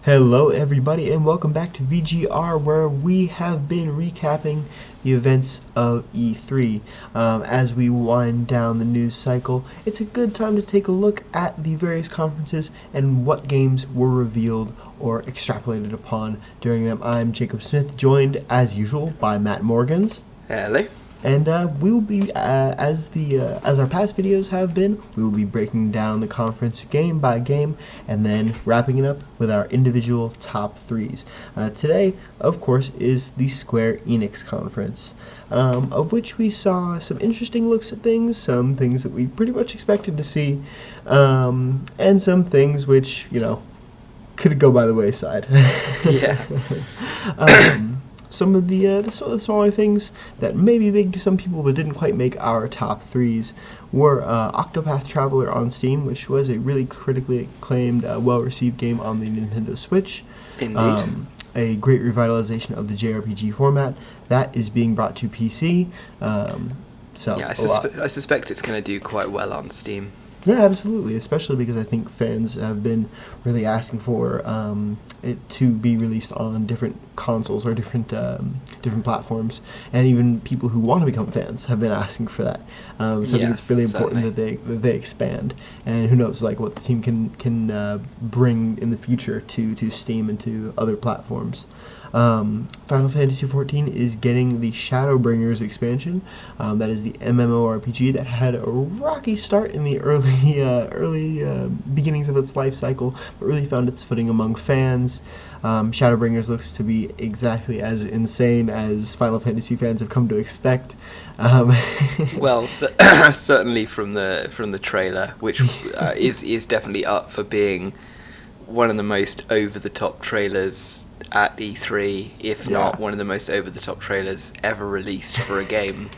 Hello, everybody, and welcome back to VGR, where we have been recapping the events of E3. As we wind down the news cycle, it's a good time to take a look at the various conferences and what games were revealed or extrapolated upon during them. I'm Jacob Smith, joined as usual by Matt Morgans. Hello. And we will be, as our past videos have been, we will be breaking down the conference game by game and then wrapping it up with our individual top threes. Today, of course, is the Square Enix conference, of which we saw some interesting looks at things, some things that we pretty much expected to see, and some things which, could go by the wayside. Yeah. Some of the smaller things that may be big to some people but didn't quite make our top threes were Octopath Traveler on Steam, which was a really critically acclaimed, well-received game on the Nintendo Switch. Indeed. A great revitalization of the JRPG format that is being brought to PC. I suspect it's going to do quite well on Steam. Yeah, absolutely, especially because I think fans have been really asking for it to be released on different consoles or different platforms, and even people who want to become fans have been asking for that. So I think it's really important that they expand, and who knows, what the team can bring in the future to Steam and to other platforms. Final Fantasy XIV is getting the Shadowbringers expansion. That is the MMORPG that had a rocky start in the early beginnings of its life cycle, but really found its footing among fans. Shadowbringers looks to be exactly as insane as Final Fantasy fans have come to expect. Well, certainly from the trailer, which is definitely up for being one of the most over-the-top trailers at E3, if not one of the most over-the-top trailers ever released for a game.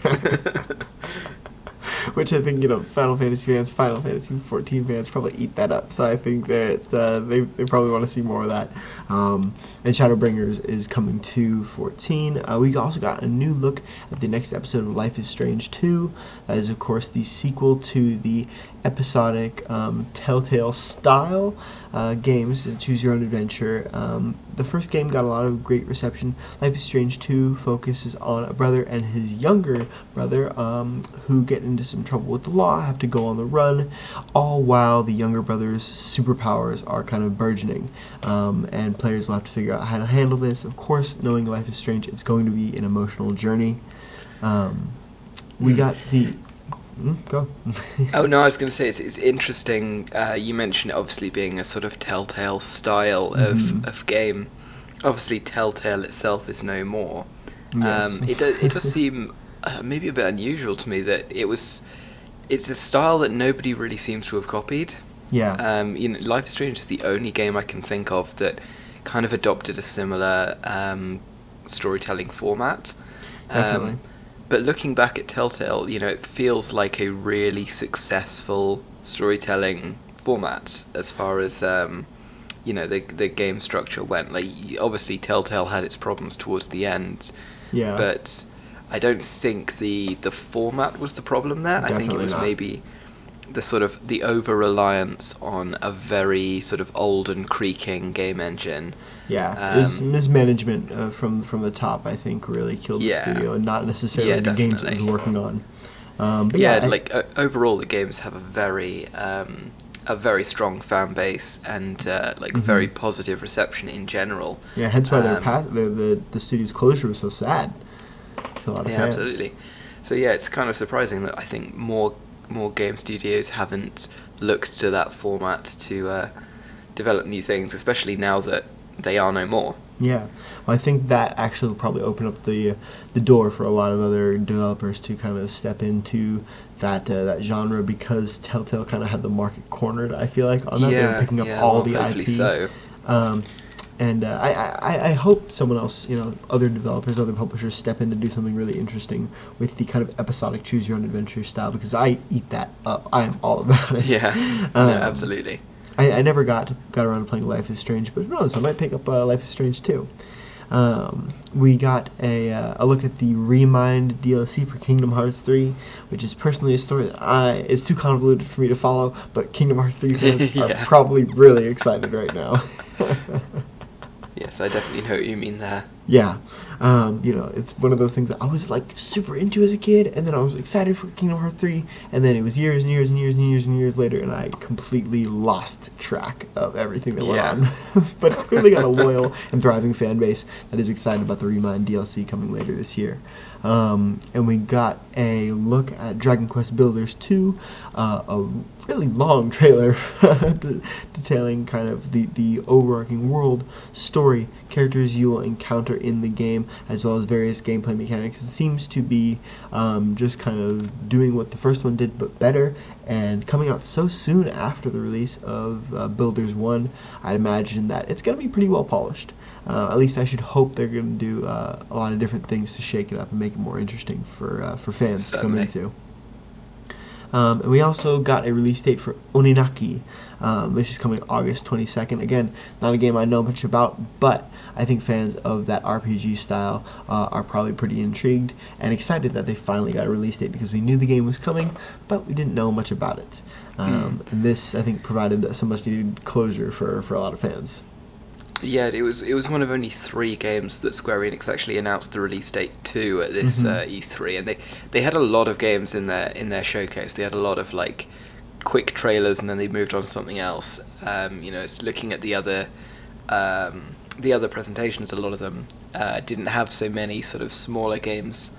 Which I think, Final Fantasy fans, Final Fantasy XIV fans probably eat that up. So I think that they probably want to see more of that. And Shadowbringers is coming to 14. We also got a new look at the next episode of Life is Strange 2. That is, of course, the sequel to the episodic Telltale style games, Choose Your Own Adventure. The first game got a lot of great reception. Life is Strange 2 focuses on a brother and his younger brother who get into some trouble with the law, have to go on the run, all while the younger brother's superpowers are kind of burgeoning. And players will have to figure out how to handle this. Of course, knowing Life is Strange, it's going to be an emotional journey. We got the... Go. Oh no, I was going to say it's interesting. You mentioned obviously being a sort of Telltale style of game. Obviously, Telltale itself is no more. Yes. It does seem maybe a bit unusual to me that it's a style that nobody really seems to have copied. Yeah. Life is Strange is the only game I can think of that kind of adopted a similar storytelling format. Definitely. But looking back at Telltale, it feels like a really successful storytelling format as far as the game structure went. Obviously, Telltale had its problems towards the end. Yeah. But I don't think the format was the problem there. Definitely I think it was not. maybe the over-reliance on a very sort of old and creaking game engine. Yeah, it was mismanagement from the top, I think, really killed the studio, and not necessarily the games it was working on. Overall, the games have a very strong fan base and very positive reception in general. Yeah, hence why the studio's closure was so sad for a lot of fans. Absolutely. So it's kind of surprising that I think more game studios haven't looked to that format to develop new things, especially now that they are no more. Yeah, well, I think that actually will probably open up the door for a lot of other developers to kind of step into that genre, because Telltale kind of had the market cornered, I feel like, on that. They were picking up all the hopefully IP. So. And I hope someone else, other developers, other publishers step in to do something really interesting with the kind of episodic Choose Your Own Adventure style, because I eat that up. I am all about it. Yeah, absolutely. I never got around to playing Life is Strange, but who knows, I might pick up Life is Strange 2. We got a look at the Remind DLC for Kingdom Hearts 3, which is personally a story that is too convoluted for me to follow, but Kingdom Hearts 3 fans are probably really excited right now. Yes, I definitely know what you mean there. Yeah, it's one of those things that I was like super into as a kid, and then I was excited for Kingdom Hearts 3, and then it was years and years and years and years and years later, and I completely lost track of everything that went on. But it's clearly got a loyal and thriving fan base that is excited about the Remind DLC coming later this year. And we got a look at Dragon Quest Builders 2, a really long trailer detailing kind of the overarching world, story, characters you will encounter in the game, as well as various gameplay mechanics. It seems to be just kind of doing what the first one did, but better, and coming out so soon after the release of Builders 1, I'd imagine that it's going to be pretty well polished. At least I should hope they're going to do a lot of different things to shake it up and make it more interesting for fans to come into. And we also got a release date for Oninaki, which is coming August 22nd. Again, not a game I know much about, but I think fans of that RPG style are probably pretty intrigued and excited that they finally got a release date, because we knew the game was coming, but we didn't know much about it. And this, I think, provided some much needed closure for a lot of fans. Yeah, it was one of only 3 games that Square Enix actually announced the release date to at this E3, and they had a lot of games in their showcase. They had a lot of like quick trailers, and then they moved on to something else. It's looking at the other presentations. A lot of them didn't have so many sort of smaller games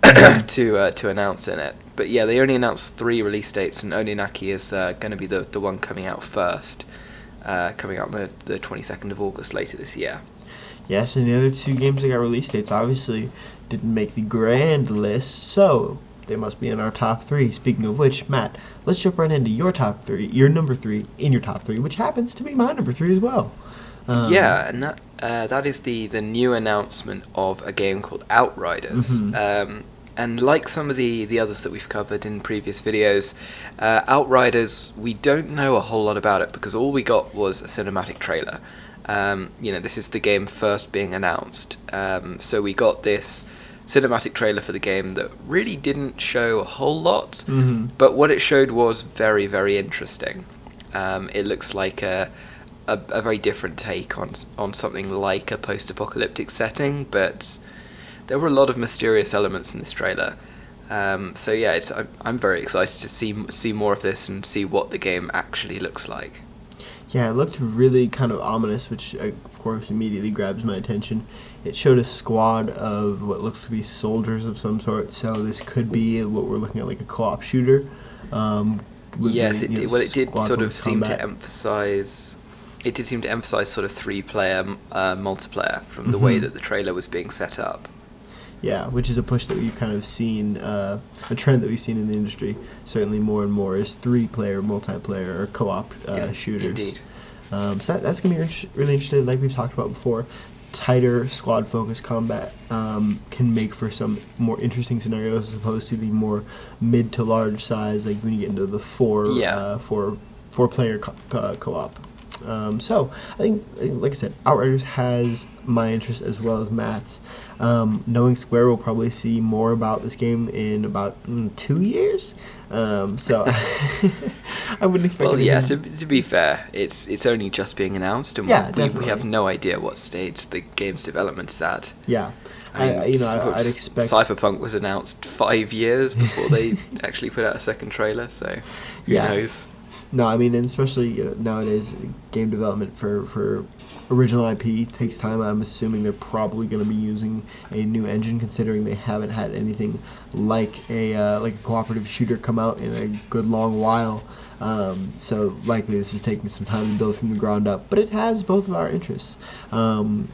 to announce in it. But yeah, they only announced 3 release dates, and Oninaki is going to be the one coming out first. Coming out the 22nd of August later this year. Yes, and the other 2 games that got release dates obviously didn't make the grand list, so they must be in our top 3. Speaking of which, Matt, let's jump right into your top 3, your number 3 in your top 3, which happens to be my number 3 as well. Yeah, and that is the new announcement of a game called Outriders. And like some of the others that we've covered in previous videos, Outriders, we don't know a whole lot about it because all we got was a cinematic trailer. This is the game first being announced. So we got this cinematic trailer for the game that really didn't show a whole lot, but what it showed was very, very interesting. It looks like a very different take on something like a post-apocalyptic setting, but there were a lot of mysterious elements in this trailer. So yeah, I'm very excited to see more of this and see what the game actually looks like. Yeah, it looked really kind of ominous, which of course immediately grabs my attention. It showed a squad of what looks to be soldiers of some sort, so this could be what we're looking at, like a co-op shooter. Yes, it did sort of seem combat. to emphasize. It did seem to emphasize sort of 3-player multiplayer from the way that the trailer was being set up. Yeah, which is a push that we've kind of seen, a trend that we've seen in the industry, certainly more and more, is 3-player multiplayer or co-op shooters. Indeed. So that's going to be really interesting. Like we've talked about before, tighter squad-focused combat can make for some more interesting scenarios as opposed to the more mid to large size, like when you get into the four-player co-op. So I think, like I said, Outriders has my interest as well as Matt's. Knowing Square, we'll probably see more about this game in about 2 years. So I wouldn't expect. Well, yeah. To be fair, it's only just being announced, and we have no idea what stage the game's development is at. Yeah. I'd expect Cyberpunk was announced 5 years before they actually put out a second trailer. So who knows? No, I mean, and especially nowadays, game development for original IP takes time. I'm assuming they're probably going to be using a new engine, considering they haven't had anything like a cooperative shooter come out in a good long while. So likely this is taking some time to build from the ground up, but it has both of our interests. And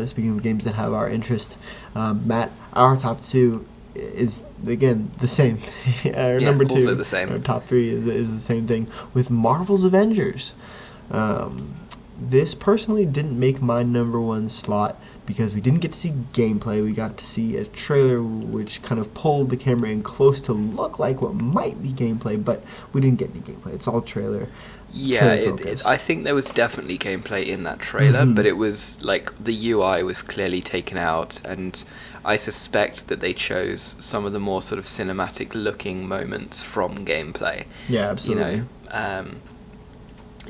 speaking of games that have our interest, Matt, our top 2 is again the same. Our number 2, also the same. Our top 3 is the same thing with Marvel's Avengers. This personally didn't make my number 1 slot because we didn't get to see gameplay. We got to see a trailer which kind of pulled the camera in close to look like what might be gameplay, but we didn't get any gameplay. It's all trailer. Yeah, I think there was definitely gameplay in that trailer, but it was like the UI was clearly taken out, and I suspect that they chose some of the more sort of cinematic looking moments from gameplay. Yeah, absolutely.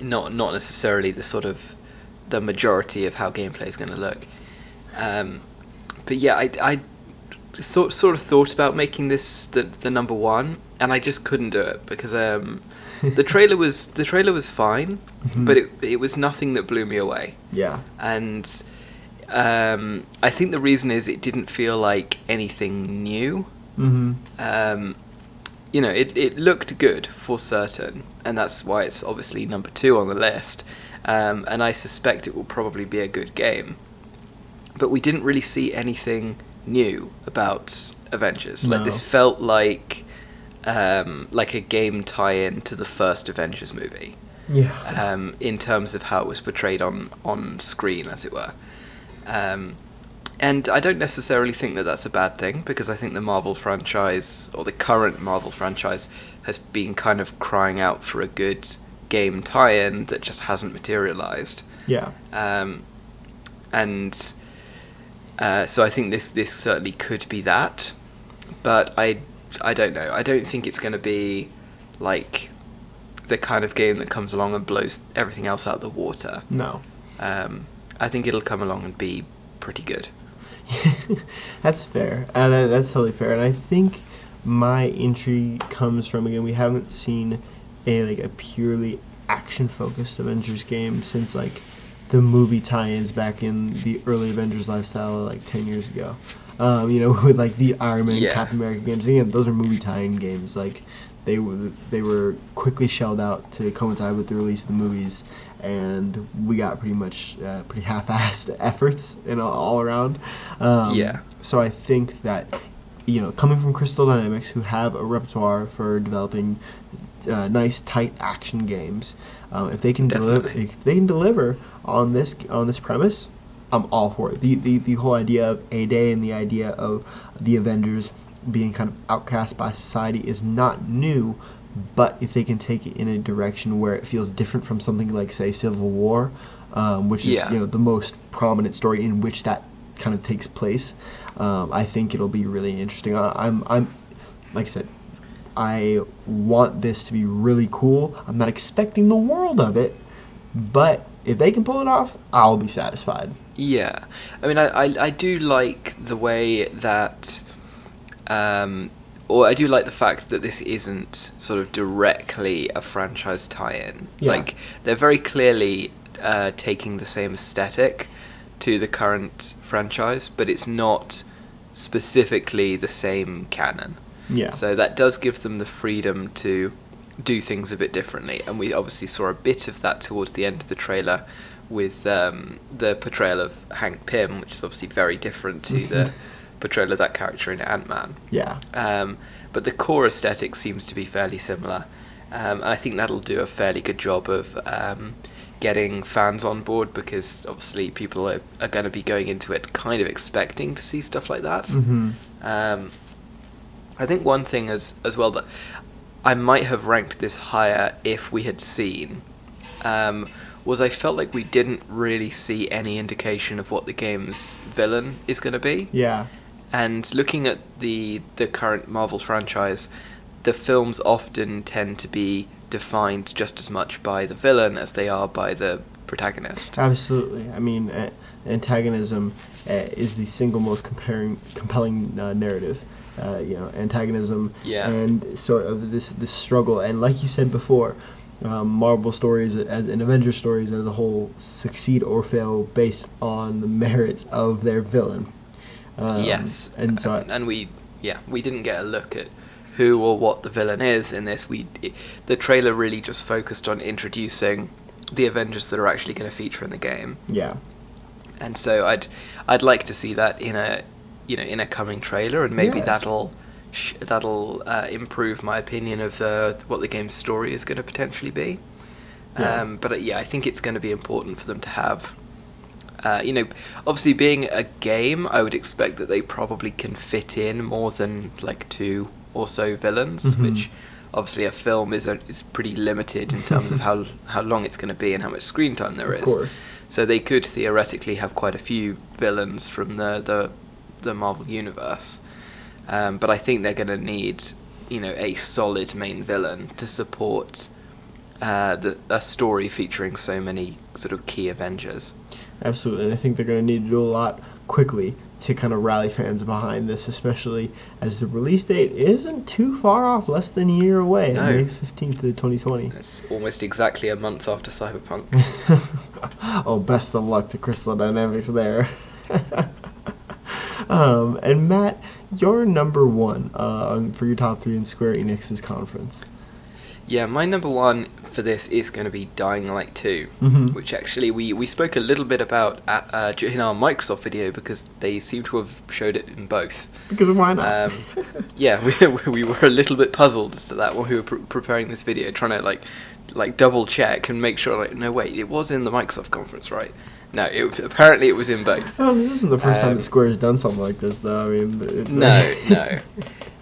Not necessarily the sort of the majority of how gameplay is going to look. But yeah, I thought about making this the number one, and I just couldn't do it because the trailer was fine, but it was nothing that blew me away. Yeah. And I think the reason is it didn't feel like anything new. You know, it looked good for certain, and that's why it's obviously number 2 on the list. And I suspect it will probably be a good game. But we didn't really see anything new about Avengers. No. Like, this felt like a game tie-in to the first Avengers movie. Yeah. In terms of how it was portrayed on screen, as it were. And I don't necessarily think that that's a bad thing, because I think the Marvel franchise, or the current Marvel franchise, has been kind of crying out for a good game tie-in that just hasn't materialized. Yeah. So I think this certainly could be that, but I don't know. I don't think it's going to be like the kind of game that comes along and blows everything else out of the water. No. I think it'll come along and be pretty good. That's fair. That's totally fair. And I think my intrigue comes from, again, we haven't seen a purely action-focused Avengers game since like the movie tie-ins back in the early Avengers lifestyle, like 10 years ago. With like the Iron Man, Captain America games. Again, those are movie tie-in games. Like they were quickly shelled out to coincide with the release of the movies, and we got pretty half-assed efforts all around. So I think that coming from Crystal Dynamics, who have a repertoire for developing nice tight action games, if they can deliver on this premise, I'm all for it. The whole idea of A-Day and the idea of the Avengers being kind of outcast by society is not new, but if they can take it in a direction where it feels different from something like, say, Civil War, which is the most prominent story in which that kind of takes place, I think it'll be really interesting. I'm like I said, I want this to be really cool. I'm not expecting the world of it, but if they can pull it off, I'll be satisfied. Yeah, I mean, I do like the way that, or I do like the fact that this isn't sort of directly a franchise tie-in. Yeah. Like, they're very clearly taking the same aesthetic to the current franchise, but it's not specifically the same canon. Yeah. So that does give them the freedom to do things a bit differently, and we obviously saw a bit of that towards the end of the trailer with the portrayal of Hank Pym, which is obviously very different to the portrayal of that character in Ant-Man. Yeah. But the core aesthetic seems to be fairly similar. I think that'll do a fairly good job of getting fans on board, because obviously people are going to be going into it kind of expecting to see stuff like that. I think one thing as well that I might have ranked this higher if we had seen was I felt like we didn't really see any indication of what the game's villain is going to be. Yeah. And looking at the current Marvel franchise, the films often tend to be defined just as much by the villain as they are by the protagonist. Absolutely. I mean, antagonism is the single most compelling narrative. Antagonism and sort of this struggle. And like you said before, Marvel stories and Avengers stories as a whole succeed or fail based on the merits of their villain. Yes. And so we didn't get a look at who or what the villain is in this. The trailer really just focused on introducing the Avengers that are actually going to feature in the game. Yeah. And so I'd like to see that in a coming trailer, and maybe that'll improve my opinion of what the game's story is going to potentially be. But I think it's going to be important for them to have. Obviously being a game, I would expect that they probably can fit in more than like 2 or so villains, which obviously a film is pretty limited in terms of how long it's going to be and how much screen time there is. Of course. So they could theoretically have quite a few villains from the Marvel universe. But I think they're going to need, a solid main villain to support a story featuring so many sort of key Avengers. Absolutely, and I think they're going to need to do a lot quickly to kind of rally fans behind this, especially as the release date isn't too far off, less than a year away, No. May 15th of 2020. It's almost exactly a month after Cyberpunk. Oh, best of luck to Crystal Dynamics there. And Matt, your number one for your top three in Square Enix's conference. Yeah, my number one for this is going to be Dying Light 2, which actually we spoke a little bit about in our Microsoft video, because they seem to have showed it in both. Because why not? Yeah, we were a little bit puzzled as to that when we were preparing this video, trying to like double check and make sure, no wait, it was in the Microsoft conference, right? No, apparently it was in both. Oh, this isn't the first time that Square has done something like this, though. I mean,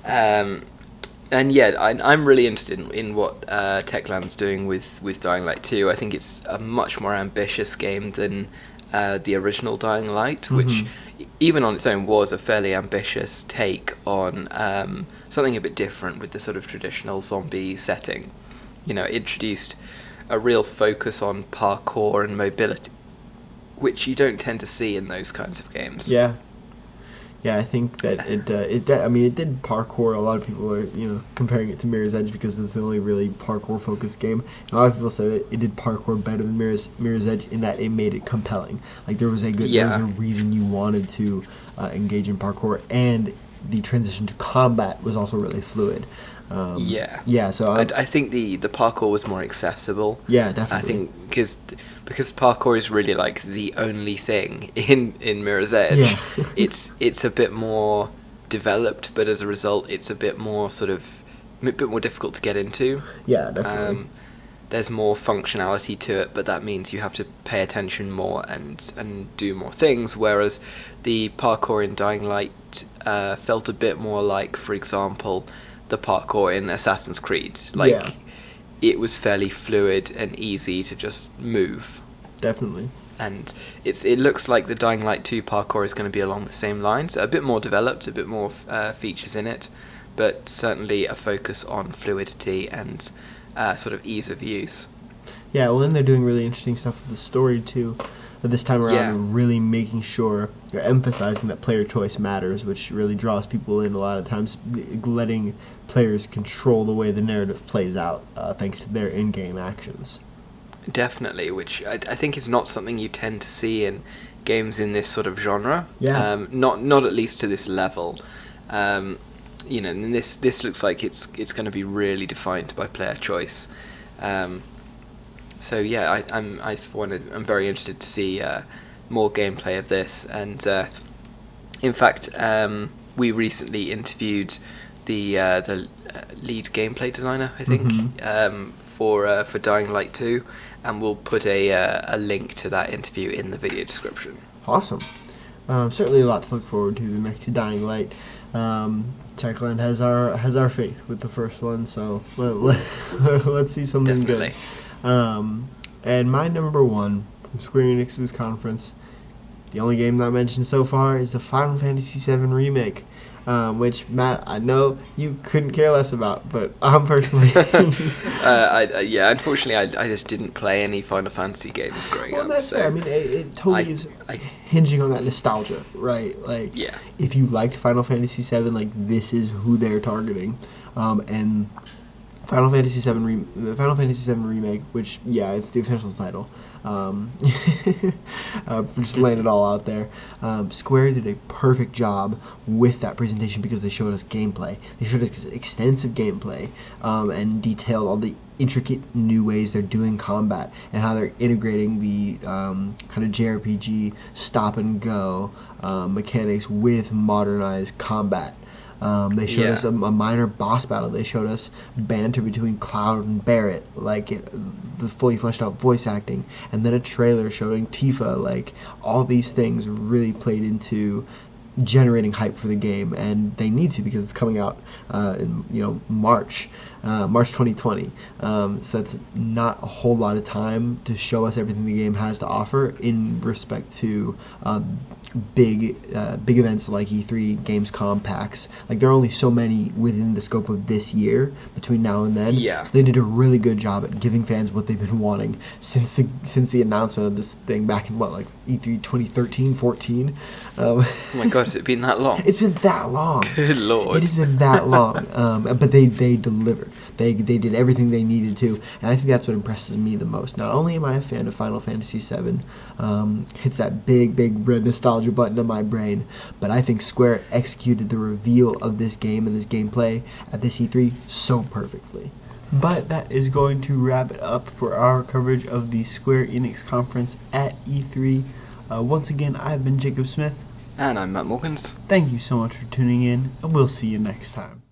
no. And yeah, I'm really interested in what Techland's doing with Dying Light 2. I think it's a much more ambitious game than the original Dying Light, which even on its own was a fairly ambitious take on something a bit different with the sort of traditional zombie setting. It introduced a real focus on parkour and mobility, which you don't tend to see in those kinds of games. Yeah, I think that it did parkour. A lot of people are comparing it to Mirror's Edge because it's the only really parkour focused game. And a lot of people say that it did parkour better than Mirror's Edge in that it made it compelling. Like there was a reason you wanted to engage in parkour, and the transition to combat was also really fluid. So I think the parkour was more accessible. Yeah, definitely. I think because parkour is really like the only thing in Mirror's Edge. Yeah. it's a bit more developed, but as a result, it's a bit more difficult to get into. Yeah, definitely. There's more functionality to it, but that means you have to pay attention more and do more things. Whereas the parkour in Dying Light felt a bit more like, for example, the parkour in Assassin's Creed. It was fairly fluid and easy to just move. Definitely. And it looks like the Dying Light 2 parkour is going to be along the same lines, a bit more developed, a bit more features in it, but certainly a focus on fluidity and sort of ease of use. Yeah, well, then they're doing really interesting stuff with the story too. But this time around, they're really making sure they're emphasizing that player choice matters, which really draws people in a lot of times, letting players control the way the narrative plays out, thanks to their in-game actions. Definitely, which I think is not something you tend to see in games in this sort of genre. Yeah. Not at least to this level. And this looks like it's going to be really defined by player choice. So yeah, I'm very interested to see more gameplay of this, and in fact, we recently interviewed the lead gameplay designer, I think, for Dying Light 2, and we'll put a link to that interview in the video description. Awesome. Certainly a lot to look forward to the next Dying Light. Techland has our faith with the first one, so let's see something Definitely. good. And my number one from Square Enix's conference, the only game not mentioned so far, is the Final Fantasy VII Remake, which, Matt, I know you couldn't care less about, but I'm personally... Unfortunately, I just didn't play any Final Fantasy games growing up. That's fair. I mean, it totally is hinging on that nostalgia, right? Like, if you liked Final Fantasy VII, this is who they're targeting. And Final Fantasy VII Remake, which, it's the official title. Just laying it all out there. Square did a perfect job with that presentation because they showed us gameplay. They showed us extensive gameplay and detailed all the intricate new ways they're doing combat and how they're integrating the kind of JRPG stop and go mechanics with modernized combat. They showed us a minor boss battle. They showed us banter between Cloud and Barrett, the fully fleshed out voice acting, and then a trailer showing Tifa. All these things really played into generating hype for the game, and they need to because it's coming out in March 2020. So that's not a whole lot of time to show us everything the game has to offer in respect to big events like E3, Gamescom, PAX. Like, there are only so many within the scope of this year between now and then. Yeah. So they did a really good job at giving fans what they've been wanting since the announcement of this thing back in E3 2013, 14. Oh my god, has it been that long? It's been that long. Good lord. It has been that long. But they delivered. They did everything they needed to, and I think that's what impresses me the most. Not only am I a fan of Final Fantasy VII, hits that big red nostalgia button in my brain, but I think Square executed the reveal of this game and this gameplay at this E3 so perfectly. But that is going to wrap it up for our coverage of the Square Enix conference at E3. Once again, I've been Jacob Smith. And I'm Matt Morgans. Thank you so much for tuning in, and we'll see you next time.